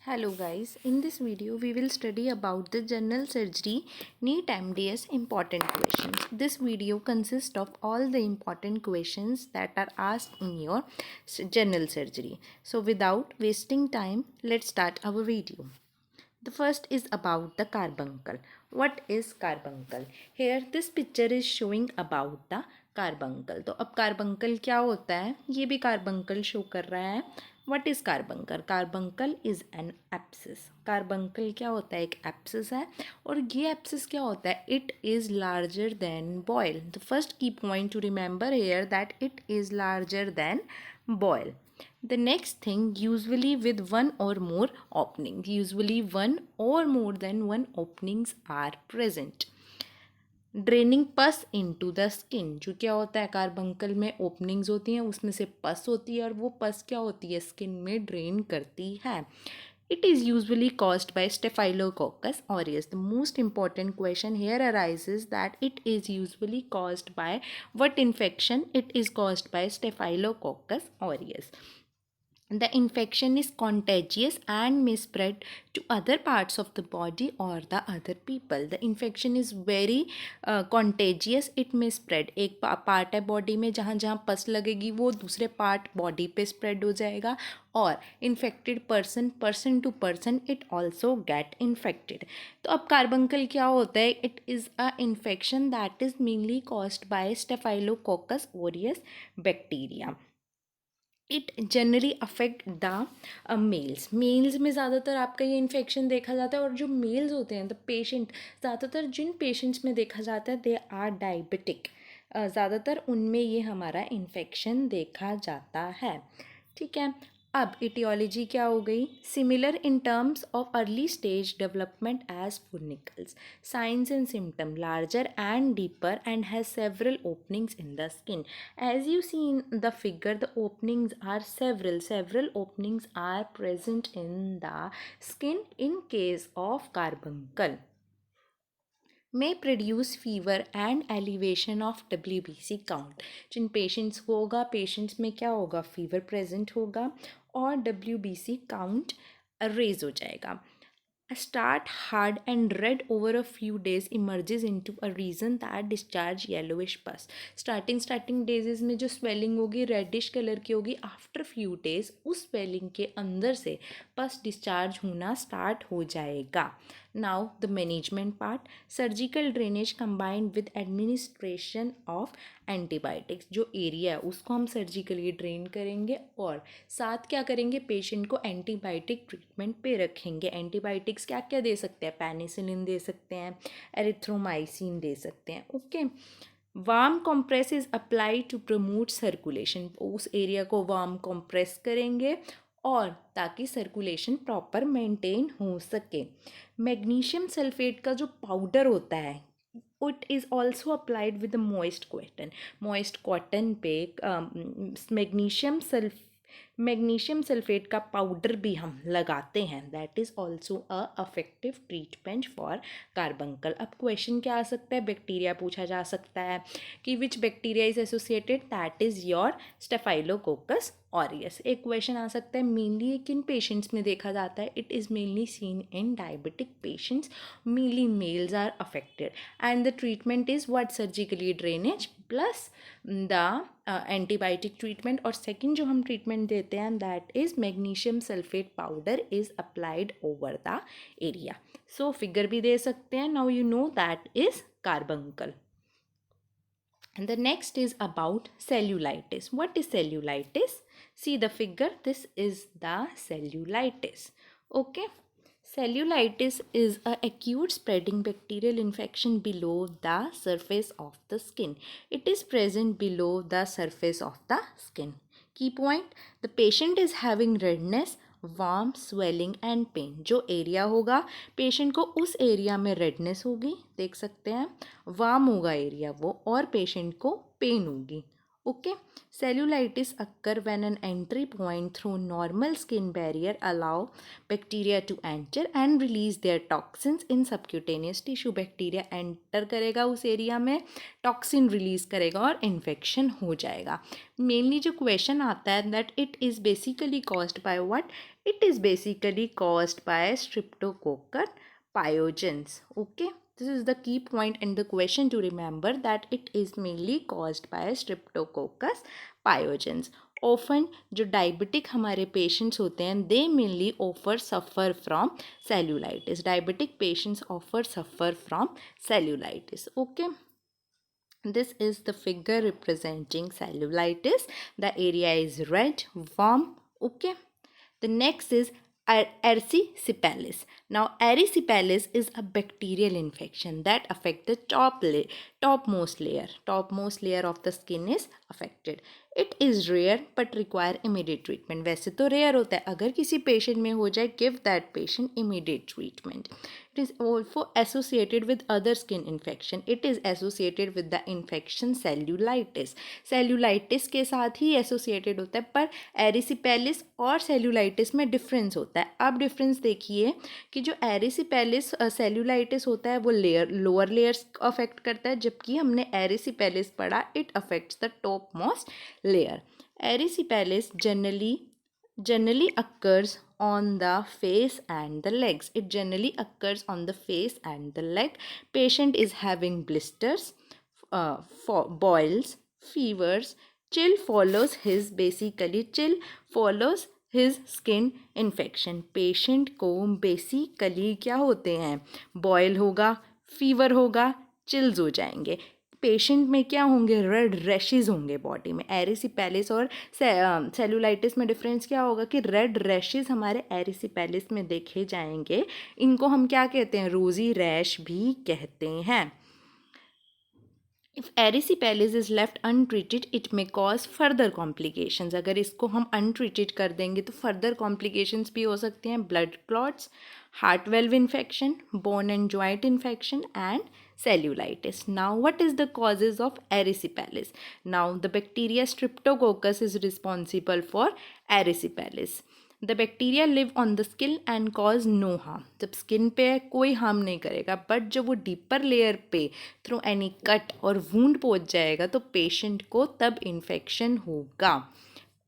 Hello guys, in this video we will study about the general surgery NEET MDS important questions. This video consists of all the important questions that are asked in your general surgery. So without wasting time, let's start our video. The first is about the carbuncle. What is carbuncle? Here this picture is showing about the carbuncle. तो अब carbuncle क्या होता है? ये भी carbuncle show कर रहा है. What is carbuncle? Carbuncle is an abscess. Carbuncle क्या होता है? एक abscess है और ये abscess क्या होता है? It is larger than boil. The first key point to remember here that it is larger than boil. The next thing, usually with one or more openings. Usually one or more than one openings are present. Draining पस into the skin. जो क्या होता है, carbuncle में openings होती हैं, उसमें से पस होती है और वो पस क्या होती है, स्किन में ड्रेन करती है. It is usually caused by Staphylococcus aureus. The most important question here arises that it is usually caused by what infection? It is caused by Staphylococcus aureus. The infection is contagious and may spread to other parts of the body or the other people. The infection is very contagious. It may spread. एक part है body में जहाँ जहाँ पस लगेगी वो दूसरे part body पे स्प्रेड हो जाएगा और infected person to person it also get infected. तो अब कार्बंकल क्या होता है? It is a infection that is mainly caused by staphylococcus aureus bacteria. It generally affect the males में ज़्यादातर आपका ये इन्फेक्शन देखा जाता है और जो मेल्स होते हैं द पेशेंट, ज़्यादातर जिन पेशेंट्स में देखा जाता है दे आर डायबिटिक. ज़्यादातर उनमें ये हमारा इन्फेक्शन देखा जाता है. ठीक है. अब इटियोलॉजी क्या हो गई? Similar in terms of early stage development as furuncles. Signs and symptom larger and deeper and has several openings in the skin. As you see in the figure, the openings are several openings are present in the skin in case of carbuncle. May produce fever and elevation of WBC count. जिन patients को होगा, patients में क्या होगा, fever present होगा और WBC count raise हो जाएगा. A start hard and red over a few days emerges into a region that discharge yellowish pus. Starting days में जो स्वेलिंग होगी रेडिश कलर की होगी. आफ्टर फ्यू डेज उस स्वेलिंग के अंदर से पस डिस्चार्ज होना स्टार्ट हो जाएगा. Now the management part. Surgical drainage combined with administration of antibiotics. जो एरिया है उसको हम सर्जिकली ड्रेन करेंगे और साथ क्या करेंगे, पेशेंट को एंटीबायोटिक ट्रीटमेंट पे रखेंगे. एंटीबायोटिक्स क्या क्या दे सकते हैं? पेनिसिलिन दे सकते हैं, एरिथ्रोमाइसिन दे सकते हैं. Okay. Warm compress is apply to promote circulation. उस एरिया को वार्म कॉम्प्रेस करेंगे और ताकि सर्कुलेशन प्रॉपर मेंटेन हो सके. मैग्नीशियम सल्फेट का जो पाउडर होता है it is also applied with moist cotton पे मैग्नीशियम सल्फेट का पाउडर भी हम लगाते हैं. That is also a affective treatment for carbuncle. अब क्वेश्चन क्या आ सकता है? बैक्टीरिया पूछा जा सकता है कि which bacteria is associated, that is your staphylococcus aureus. एक क्वेश्चन आ सकता है मेनली किन पेशेंट्स में देखा जाता है? It is mainly seen in diabetic patients. Mainly males are affected and the treatment is what? Surgically drainage plus the antibiotic treatment. और सेकंड जो हम ट्रीटमेंट देते हैं that is magnesium sulphate powder is applied over the area. So figure भी दे सकते हैं. Now you know that is carbuncle. And the next is about cellulitis. What is cellulitis? See the figure. This is the cellulitis. Okay. Cellulitis is a acute spreading bacterial infection below the surface of the skin. It is present below the surface of the skin. Key point, the patient is having redness, warm, swelling and pain. जो area होगा patient को उस area में redness होगी, देख सकते हैं. Warm होगा एरिया वो और पेशेंट को पेन होगी Okay, cellulitis occur when an entry point through normal skin barrier allow bacteria to enter and release their toxins in subcutaneous tissue. Bacteria enter करेगा उस एरिया में, टॉक्सिन रिलीज करेगा और इन्फेक्शन हो जाएगा. मेनली जो क्वेश्चन आता है that it is basically caused by what, it is basically caused by streptococcus pyogenes. Okay, this is the key point in the question to remember that it is mainly caused by streptococcus pyogenes. Often जो diabetic हमारे patients होते हैं they mainly offer suffer from cellulitis. Diabetic patients often suffer from cellulitis. Okay. This is the figure representing cellulitis. The area is red, warm. Okay. The next is erysipelas. Now, erysipelas is a bacterial infection that affects the topmost layer. Topmost layer of the skin is affected. It is rare but require immediate treatment. वैसे तो rare होता है, अगर किसी patient में हो जाए, give that patient immediate treatment. It is also associated with other skin infection. It is associated with the infection cellulitis. Cellulitis के साथ ही associated होता है, पर एरिसिपेलिस और सेल्यूलाइटिस में डिफरेंस होता है. अब डिफरेंस देखिए कि जो एरिसिपेलिस सेल्यूलाइटिस होता है वो लोअर लेयर्स अफेक्ट करता है, जबकि हमने एरिसिपेलिस पढ़ा it affects the top most layer. Erysipelas generally occurs on the face and the legs. It generally occurs on the face and the leg. Patient is having blisters, boils, fevers. Chill follows his skin infection. Patient को basically क्या होते हैं, boil होगा, fever होगा, chills हो जाएंगे. Patient में क्या होंगे, रेड रैशेज होंगे बॉडी में. एरिसिपेलिस और सेलुलाइटिस में डिफरेंस क्या होगा कि रेड रैशेज हमारे एरिसिपेलिस में देखे जाएंगे. इनको हम क्या कहते हैं, रोजी रैश भी कहते हैं. If erysipelas is left untreated, it may cause further complications. अगर इसको हम untreated कर देंगे तो further complications भी हो सकती हैं. Blood clots, heart valve infection, bone and joint infection and cellulitis. Now, what is the causes of erysipelas? Now, the bacteria Streptococcus is responsible for erysipelas. The bacteria live on the skin and cause no harm. जब skin पे कोई harm नहीं करेगा, but जब वो deeper layer पे through any cut और wound पहुंच जाएगा तो पेशेंट को तब इन्फेक्शन होगा.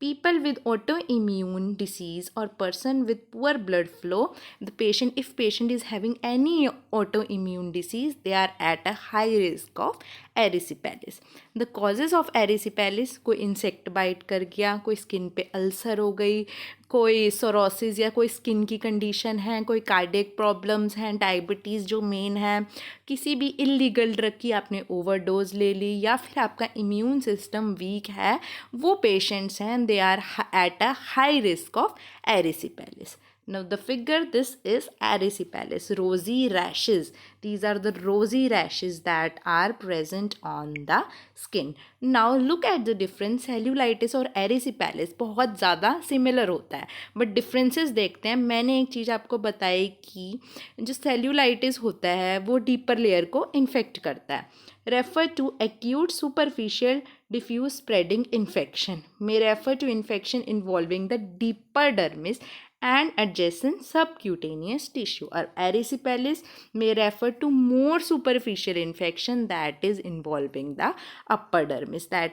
People with autoimmune disease or person with poor blood flow, if patient is having any autoimmune disease, they are at a high risk of erysipelas. The causes of erysipelas, कोई insect bite कर गया, कोई skin पे ulcer हो गई, कोई sorosis या कोई स्किन की कंडीशन है, कोई कार्डियक प्रॉब्लम्स हैं, डायबिटीज़ जो मेन है, किसी भी इलीगल ड्रग की आपने ओवरडोज ले ली, या फिर आपका इम्यून सिस्टम वीक है, वो पेशेंट्स हैं, they are at a high risk of erysipelas. Now the figure, this is erysipelas, rosy rashes. These are the rosy rashes that are present on the skin. Now look at the difference. cellulitis और erysipelas बहुत ज़्यादा similar होता है, but differences देखते हैं. मैंने एक चीज़ आपको बताई कि जो सेल्यूलाइटिस होता है वो डीपर लेयर को इन्फेक्ट करता है. Refer to acute superficial diffuse spreading infection may refer to infection involving the deeper dermis and adjacent subcutaneous tissue, or erysipelas may refer to more superficial infection that is involving the upper dermis, and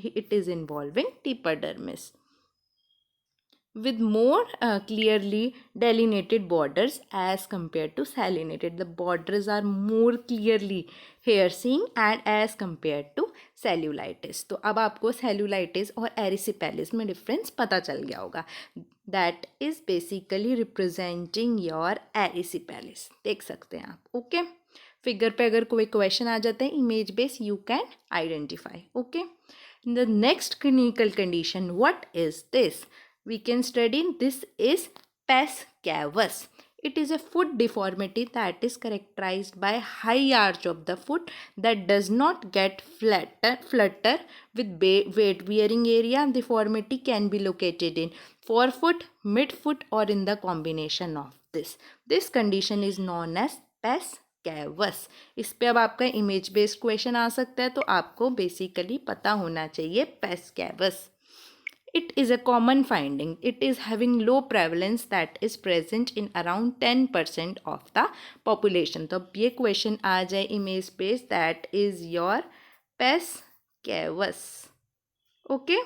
it is involving deeper dermis with more clearly delineated borders as compared to salinated. The borders are more clearly here seen and as compared to cellulitis. तो अब आपको cellulitis और erysipelas में difference पता चल गया होगा. That is basically representing your erysipelas. देख सकते हैं आप. ओके, फिगर पे अगर कोई क्वेश्चन आ जाता है image base, you can identify. Okay, the next clinical condition, what is this? We can study. This is pes cavus. It is a foot deformity that is characterized by high arch of the foot that does not get flutter with weight bearing area. Deformity can be located in forefoot, midfoot, or in the combination of this. This condition is known as pes कैवस। इस पे अब आपका image based question आ सकता है, तो आपको basically पता होना चाहिए pace कैवस। It is a common finding. It is having low prevalence that is present in around 10% of the population. तो अब ये क्वेश्चन आ जाए image based, that is your pes cavus. Okay,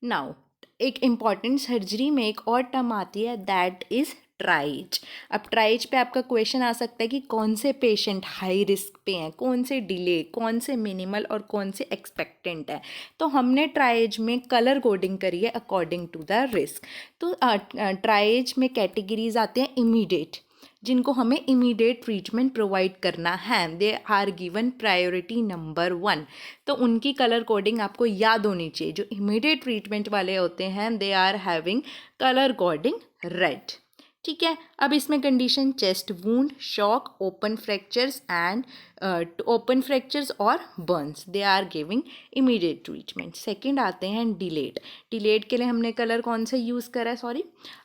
now एक इम्पॉर्टेंट सर्जरी में एक और term आती है, दैट इज ट्राइज। अब ट्राइज पे आपका क्वेश्चन आ सकता है कि कौन से पेशेंट हाई रिस्क पे हैं, कौन से डिले, कौन से मिनिमल और कौन से एक्सपेक्टेंट है। तो हमने ट्राइज में कलर कोडिंग करी है अकॉर्डिंग टू द रिस्क। तो ट्राइज में कैटेगरीज आते हैं इमीडिएट, जिनको हमें इमीडिएट ट्रीटमेंट प्रोवाइड करना है, they are given priority number 1। तो उनकी कलर कोडिंग आपको याद होनी चाहिए। जो इमीडिएट ट्रीटमेंट वाले होते हैं they are having colour coding red. ठीक है, अब इसमें condition chest wound, shock, open fractures and open fractures और burns, they are giving immediate treatment. Second आते हैं डिलेड। डिलेड के लिए हमने कलर कौन सा यूज़ करा है,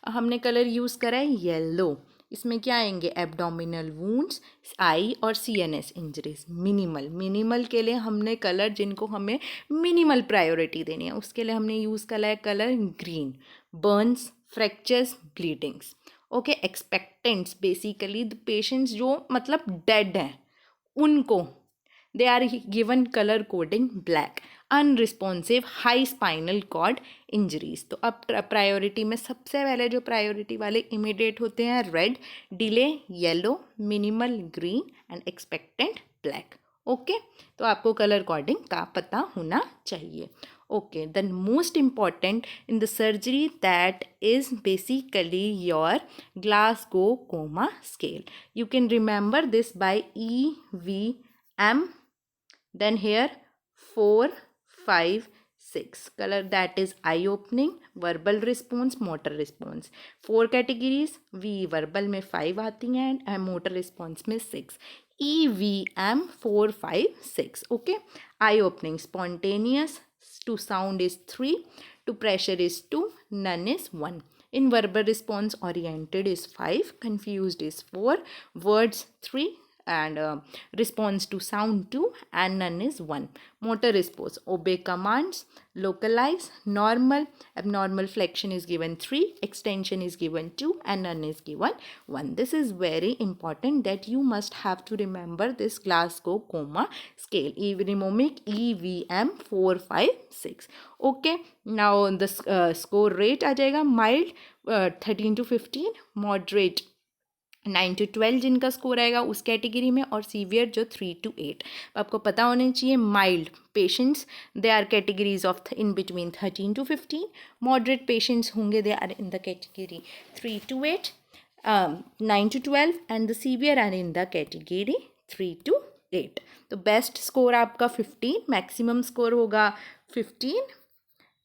हमने कलर यूज़ करा है येलो। इसमें क्या आएंगे, एब्डोमिनल वूंड्स, आई और सीएनएस इंजरीज। मिनिमल के लिए हमने कलर जिनको हमें मिनिमल प्रायोरिटी देनी है उसके लिए हमने यूज़ करा है colour green. Burns, fractures, bleedings. Okay, expectants basically the patients जो मतलब डेड हैं उनको, they are given colour coding black. Unresponsive high spinal cord injuries. तो अब प्रायोरिटी में सबसे पहले जो प्रायोरिटी वाले इमीडिएट होते हैं red, delay yellow, minimal green and expectant black. Okay, तो आपको कलर कोडिंग का पता होना चाहिए। Okay, then most important in the surgery that is basically your Glasgow Coma scale. You can remember this by EVM. Then here 4, 5, 6 color, that is eye opening, verbal response, motor response. 4 categories, V verbal में 5 आती हैं and motor response में 6. EVM 4, 5, 6. Okay, eye opening spontaneous, to sound is 3, to pressure is 2, none is 1. In verbal response oriented is 5, confused is 4, words 3 and response to sound 2 and none is 1. Motor response obey commands, localize, normal, abnormal flexion is given 3, extension is given 2 and none is given 1. This is very important that you must have to remember this Glasgow Coma scale, mnemonic EVM 4, 5, 6. Okay, now the score rate आ जाएगा mild 13 to 15, moderate 9 to 12 जिनका score आएगा उस category में, और severe जो 3 to 8। आपको पता होना चाहिए mild patients they are categories of in between 13 to 15, moderate patients होंगे they are in the category 3 to 8, 9 to 12 and the severe are in the category 3 to 8। तो बेस्ट स्कोर आपका 15, मैक्सिमम स्कोर होगा 15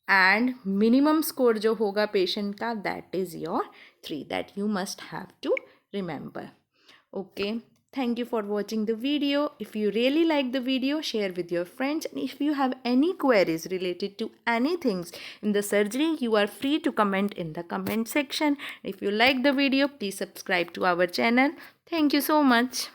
and minimum score जो होगा patient का that is your 3, that you must have to remember. Okay, thank you for watching the video. If you really like the video, share with your friends, and if you have any queries related to anything in the surgery, you are free to comment in the comment section. If you like the video, please subscribe to our channel. Thank you so much.